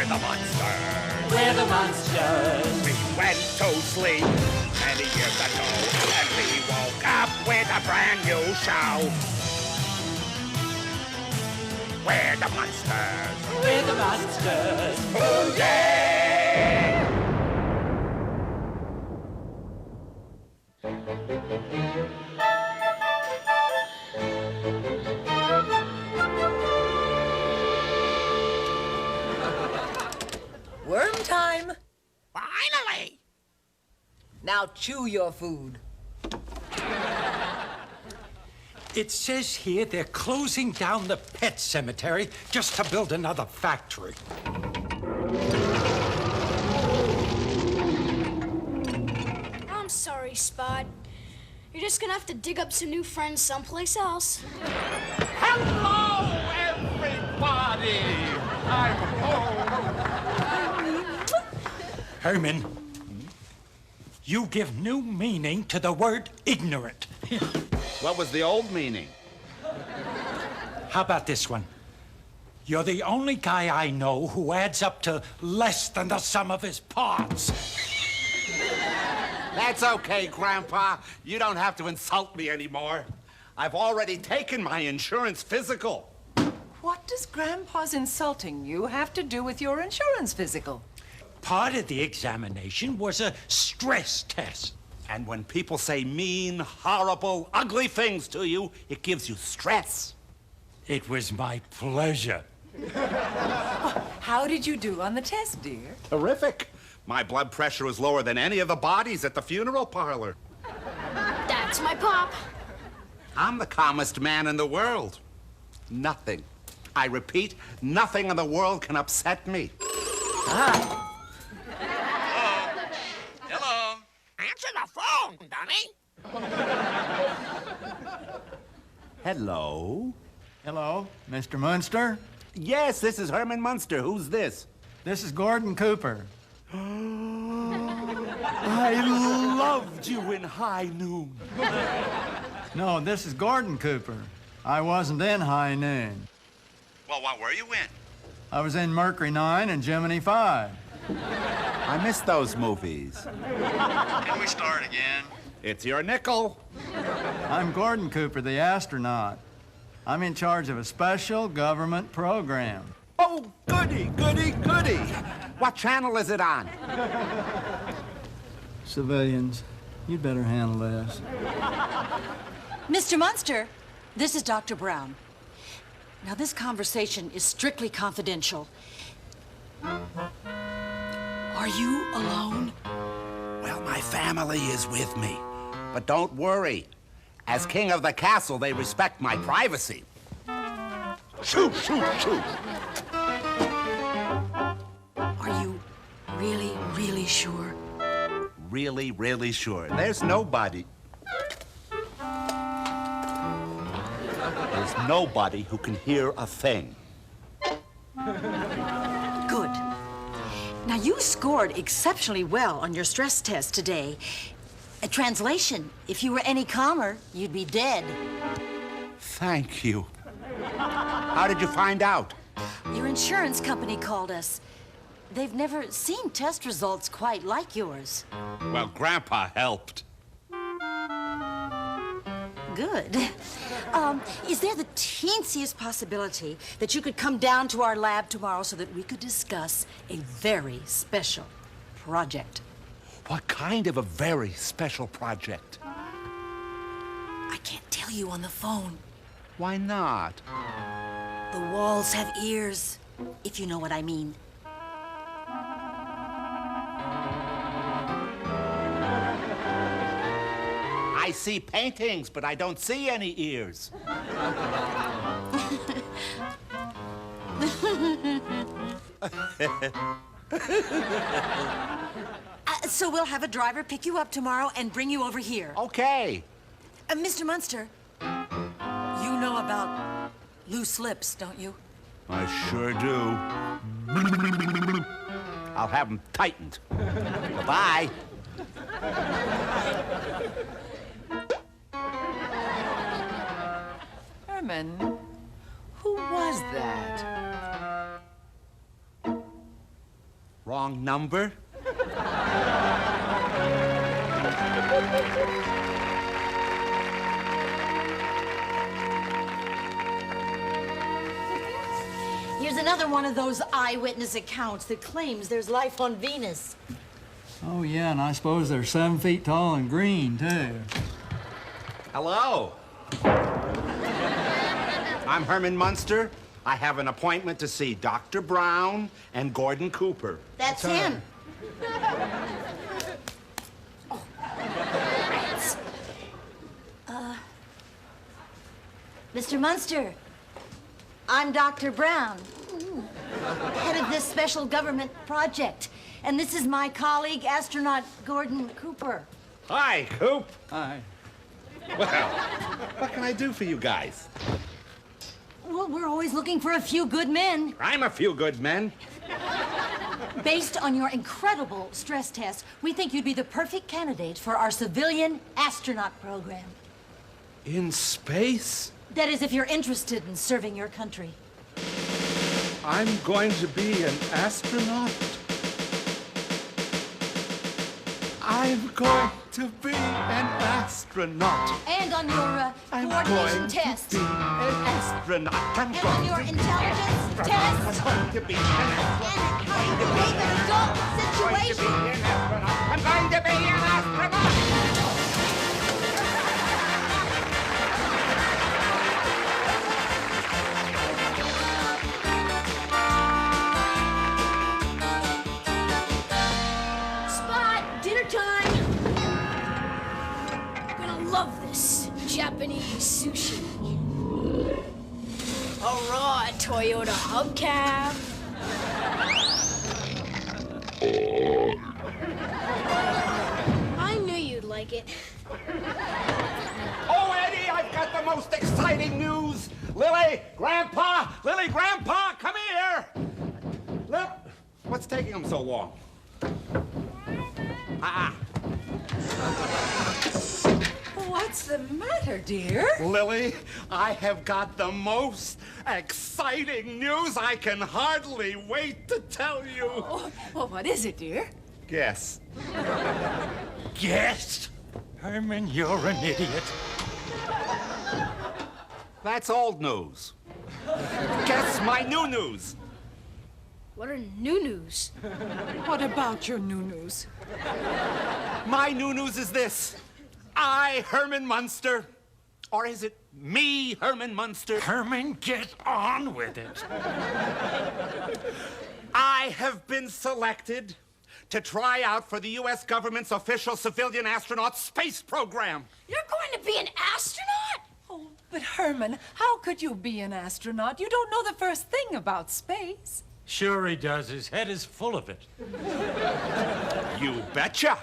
We're the Munsters. We're the Munsters. We went to sleep many years ago, and we woke up with a brand new show. We're the Munsters. We're the Munsters. Oh, yeah! Worm time. Finally! Now chew your food. It says here they're closing down the pet cemetery just to build another factory. I'm sorry, Spot. You're just gonna have to dig up some new friends someplace else. Hello, everybody! I'm home. Herman, you give new meaning to the word ignorant. What was the old meaning? How about this one? You're the only guy I know who adds up to less than the sum of his parts. That's okay, Grandpa. You don't have to insult me anymore. I've already taken my insurance physical. What does Grandpa's insulting you have to do with your insurance physical? Part of the examination was a stress test. And when people say mean, horrible, ugly things to you, it gives you stress. It was my pleasure. How did you do on the test, dear? Terrific. My blood pressure was lower than any of the bodies at the funeral parlor. That's my pop. I'm the calmest man in the world. Nothing. I repeat, nothing in the world can upset me. Hello. Answer the phone, Dunny. Hello? Hello, Mr. Munster. Yes, this is Herman Munster. Who's this? This is Gordon Cooper. I loved you in High Noon. No, this is Gordon Cooper. I wasn't in High Noon. Well, what were you in? I was in Mercury 9 and Gemini 5. I miss those movies. Can we start again? It's your nickel. I'm Gordon Cooper, the astronaut. I'm in charge of a special government program. Oh, goody, goody, goody. What channel is it on? Civilians, you'd better handle this. Mr. Munster, this is Dr. Brown. Now, this conversation is strictly confidential. Are you alone? Well, my family is with me. But don't worry. As king of the castle, they respect my privacy. Shoot, shoot, shoot. Are you really, really sure? Really, really sure. There's nobody. There's nobody who can hear a thing. Good. Now, you scored exceptionally well on your stress test today. A translation, if you were any calmer, you'd be dead. Thank you. How did you find out? Your insurance company called us. They've never seen test results quite like yours. Well, Grandpa helped. Good. Is there the teensiest possibility that you could come down to our lab tomorrow so that we could discuss a very special project? What kind of a very special project? I can't tell you on the phone. Why not? The walls have ears, if you know what I mean. I see paintings, but I don't see any ears. So we'll have a driver pick you up tomorrow and bring you over here. Okay. Mr. Munster, you know about loose lips, don't you? I sure do. I'll have them tightened. Bye-bye. Herman, who was that? Wrong number? Here's another one of those eyewitness accounts that claims there's life on Venus. Oh, yeah, and I suppose they're 7 feet tall and green, too. Hello. I'm Herman Munster. I have an appointment to see Dr. Brown and Gordon Cooper. That's him. Oh, rats. Mr. Munster, I'm Dr. Brown, head of this special government project. And this is my colleague, astronaut Gordon Cooper. Hi, Coop. Hi. Well, what can I do for you guys? Well, we're always looking for a few good men. I'm a few good men. Based on your incredible stress test, we think you'd be the perfect candidate for our civilian astronaut program. In space? That is, if you're interested in serving your country. I'm going to be an astronaut. I'm going to be an astronaut. And on your coordination test. To be an astronaut. I'm And going on your to be intelligence I'm test. going to be an astronaut. And how you behave in adult situation. I'm going to be an astronaut. Spot, dinner time. You're gonna love this Japanese sushi. A raw Toyota hubcap. I knew you'd like it. Oh, Eddie, I've got the most exciting news. Lily, Grandpa, come here. Look, what's taking them so long? What's the matter, dear? Lily, I have got the most exciting news. I can hardly wait to tell you. Oh, well, what is it, dear? Guess. Guess? Herman, you're an idiot. That's old news. Guess my new news. What are new news? What about your new news? My new news is this. I, Herman Munster, or is it me, Herman Munster? Herman, get on with it. I have been selected to try out for the U.S. government's official civilian astronaut space program. You're going to be an astronaut? Oh, but Herman, how could you be an astronaut? You don't know the first thing about space. Sure he does. His head is full of it. You betcha.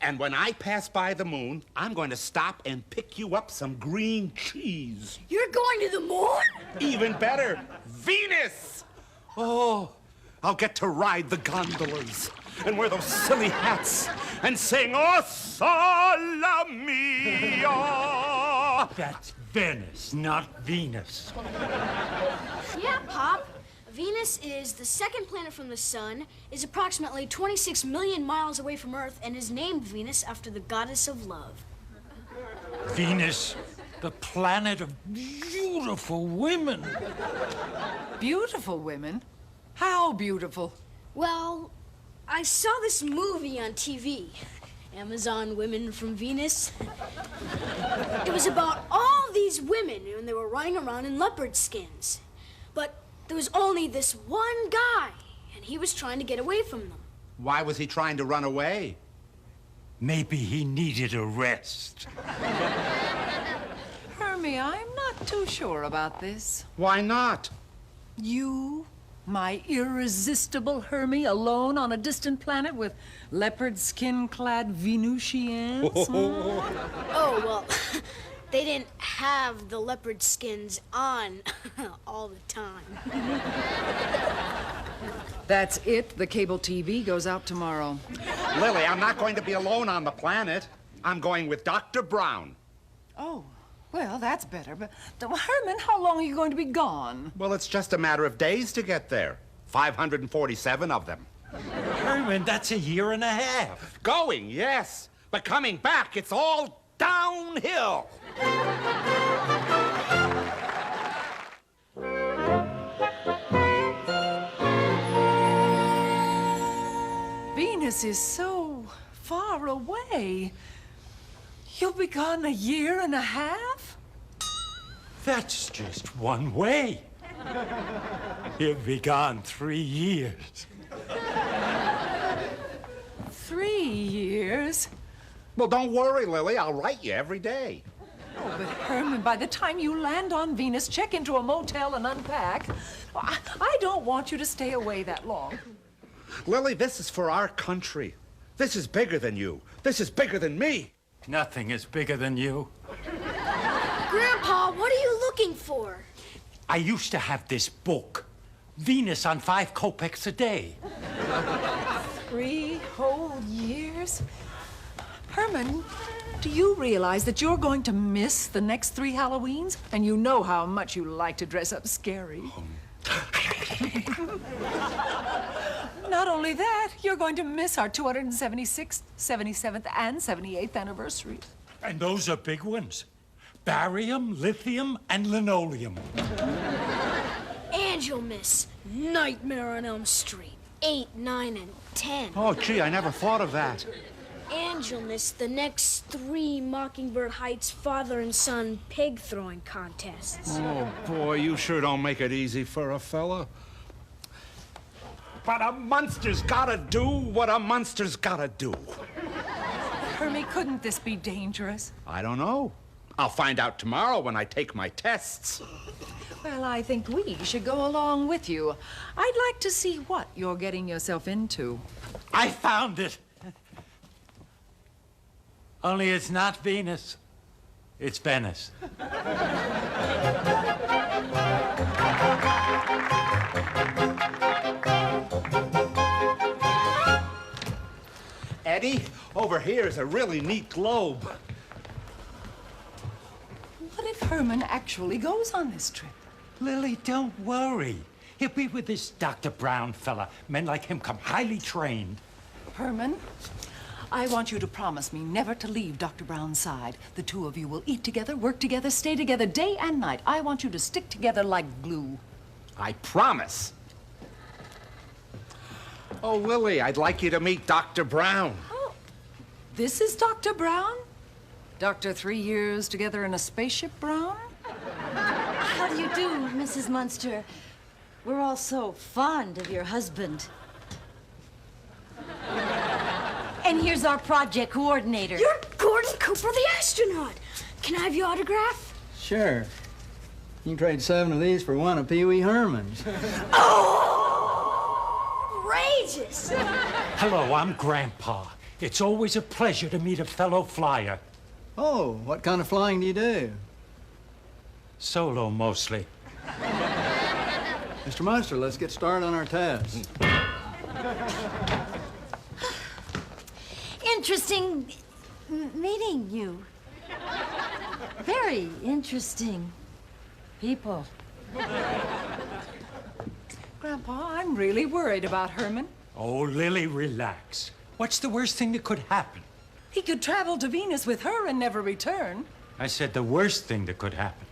And when I pass by the moon, I'm going to stop and pick you up some green cheese. You're going to the moon? Even better, Venus! Oh, I'll get to ride the gondolas and wear those silly hats and sing "O Sole Mio." That's Venice, not Venus. Yeah, Pop. Venus is the second planet from the sun, is approximately 26 million miles away from Earth, and is named Venus after the goddess of love. Venus, the planet of beautiful women. Beautiful women? How beautiful? Well, I saw this movie on TV, Amazon Women from Venus. It was about all these women, and they were running around in leopard skins. But there was only this one guy, and he was trying to get away from them. Why was he trying to run away? Maybe he needed a rest. Hermie, I'm not too sure about this. Why not? You, my irresistible Hermie, alone on a distant planet with leopard skin-clad Venusians? Oh, well, they didn't have the leopard skins on all the time. That's it. The cable TV goes out tomorrow. Lily, I'm not going to be alone on the planet. I'm going with Dr. Brown. Oh, well, that's better. But, Herman, how long are you going to be gone? Well, it's just a matter of days to get there. 547 of them. Herman, that's a year and a half. Going, yes. But coming back, it's all downhill. Venus is so far away. You'll be gone a year and a half? That's just one way. He'll be gone 3 years. 3 years? Well, don't worry, Lily. I'll write you every day. Oh, but Herman, by the time you land on Venus, check into a motel and unpack, I don't want you to stay away that long. Lily, this is for our country. This is bigger than you. This is bigger than me. Nothing is bigger than you. Grandpa, what are you looking for? I used to have this book, Venus on 5 kopecks a day. 3 whole years? Herman, do you realize that you're going to miss the next 3 Halloweens? And you know how much you like to dress up scary. Not only that, you're going to miss our 276th, 77th, and 78th anniversaries. And those are big ones. Barium, lithium, and linoleum. And you'll miss Nightmare on Elm Street, 8, 9, and 10. Oh, gee, I never thought of that. And you'll miss the next 3 Mockingbird Heights father and son pig throwing contests. Oh, boy, you sure don't make it easy for a fella. But a Munster's gotta do what a Munster's gotta do. Hermie, couldn't this be dangerous? I don't know. I'll find out tomorrow when I take my tests. Well, I think we should go along with you. I'd like to see what you're getting yourself into. I found it. Only it's not Venus. It's Venice. Eddie, over here is a really neat globe. What if Herman actually goes on this trip? Lily, don't worry. He'll be with this Dr. Brown fella. Men like him come highly trained. Herman, I want you to promise me never to leave Dr. Brown's side. The 2 of you will eat together, work together, stay together day and night. I want you to stick together like glue. I promise. Oh, Lily, I'd like you to meet Dr. Brown. Oh, this is Dr. Brown? Dr. 3 years together in a spaceship, Brown? How do you do, Mrs. Munster? We're all so fond of your husband. And here's our project coordinator. You're Gordon Cooper, the astronaut. Can I have your autograph? Sure. You can trade 7 of these for 1 of Pee Wee Herman's. Outrageous! Hello, I'm Grandpa. It's always a pleasure to meet a fellow flyer. Oh, what kind of flying do you do? Solo, mostly. Mr. Munster, let's get started on our test. Interesting meeting you. Very interesting people. Grandpa, I'm really worried about Herman. Oh, Lily, relax. What's the worst thing that could happen? He could travel to Venus with her and never return. I said the worst thing that could happen.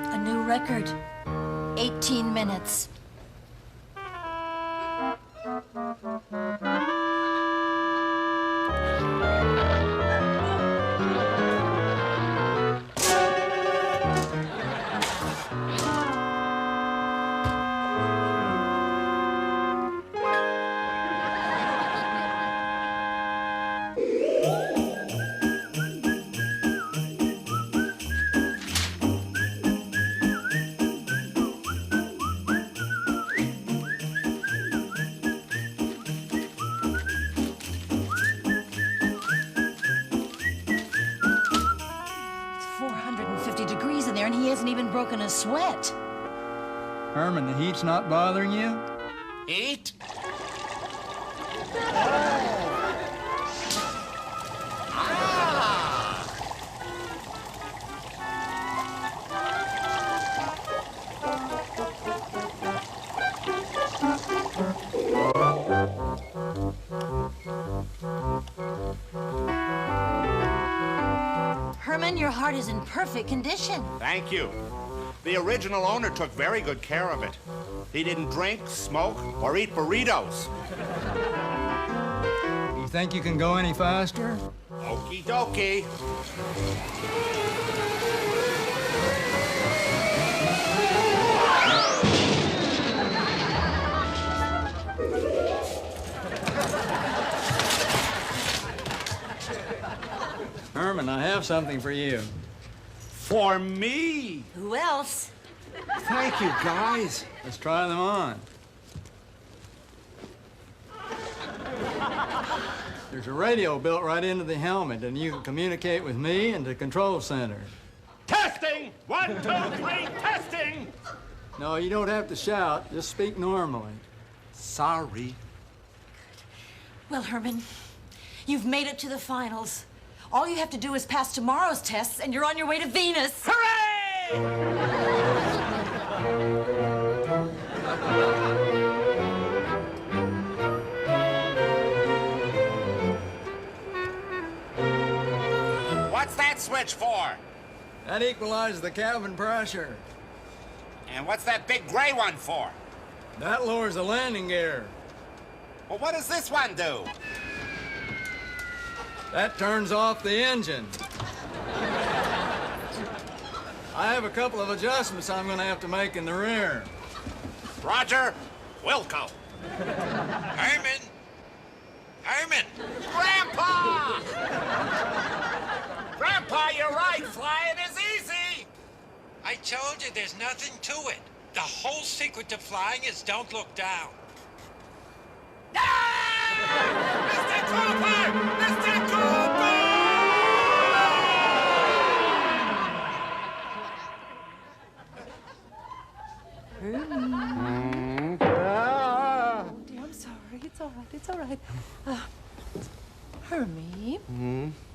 A new record. 18 minutes. 450 degrees in there, and he hasn't even broken a sweat. Herman, the heat's not bothering you? Eat? Herman, your heart is in perfect condition. Thank you. The original owner took very good care of it. He didn't drink, smoke, or eat burritos. You think you can go any faster? Okie dokie. Herman, I have something for you. For me. Who else? Thank you, guys. Let's try them on. There's a radio built right into the helmet, and you can communicate with me and the control center. Testing! 1, 2, 3, testing! No, you don't have to shout. Just speak normally. Sorry. Well, Herman, you've made it to the finals. All you have to do is pass tomorrow's tests, and you're on your way to Venus. Hooray! What's that switch for? That equalizes the cabin pressure. And what's that big gray one for? That lowers the landing gear. Well, what does this one do? That turns off the engine. I have a couple of adjustments I'm going to have to make in the rear. Roger, Wilco. Herman! Herman! Grandpa! Grandpa, you're right. Flying is easy. I told you there's nothing to it. The whole secret to flying is don't look down. Mr. Cooper! Mr. Cooper! Dear, I'm sorry. It's all right. It's all right. Hermie,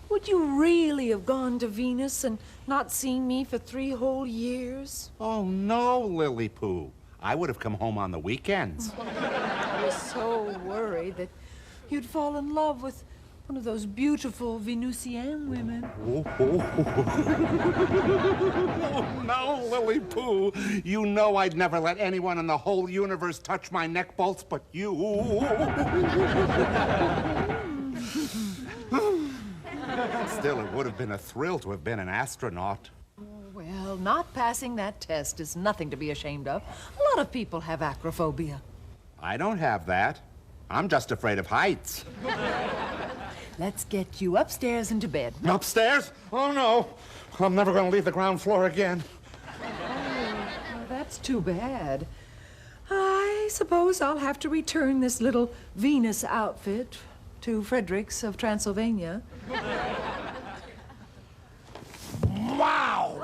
would you really have gone to Venus and not seen me for 3 whole years? Oh, no, Lily Poo. I would have come home on the weekends. I was so worried that you'd fall in love with one of those beautiful Venusian women. Oh, no, Lily Poo. You know I'd never let anyone in the whole universe touch my neck bolts but you. Still, it would have been a thrill to have been an astronaut. Well, not passing that test is nothing to be ashamed of. A lot of people have acrophobia. I don't have that. I'm just afraid of heights. Let's get you upstairs and to bed. Upstairs? Oh, no. I'm never going to leave the ground floor again. Well, that's too bad. I suppose I'll have to return this little Venus outfit to Fredericks of Transylvania. Wow!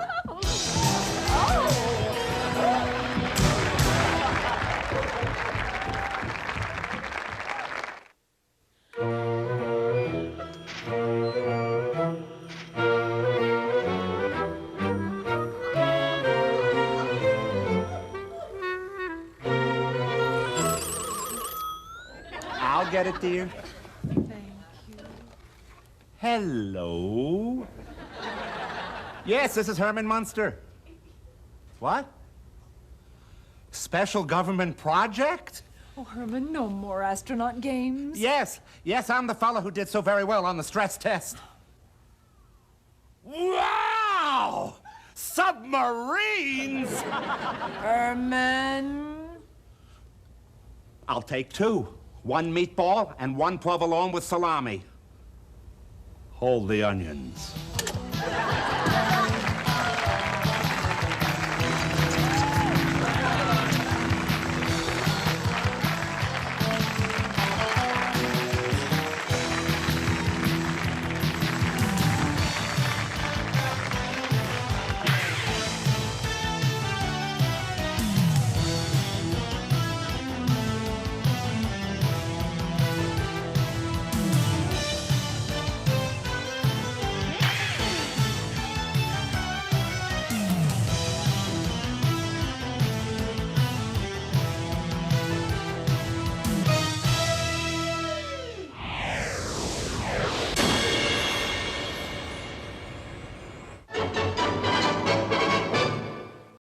I'll get it, dear. Thank you. Hello? Yes, this is Herman Munster. What? Special government project? Oh, Herman, no more astronaut games. Yes, I'm the fellow who did so very well on the stress test. Wow! Submarines! Herman. I'll take 2. 1 meatball and 1 provolone with salami. Hold the onions.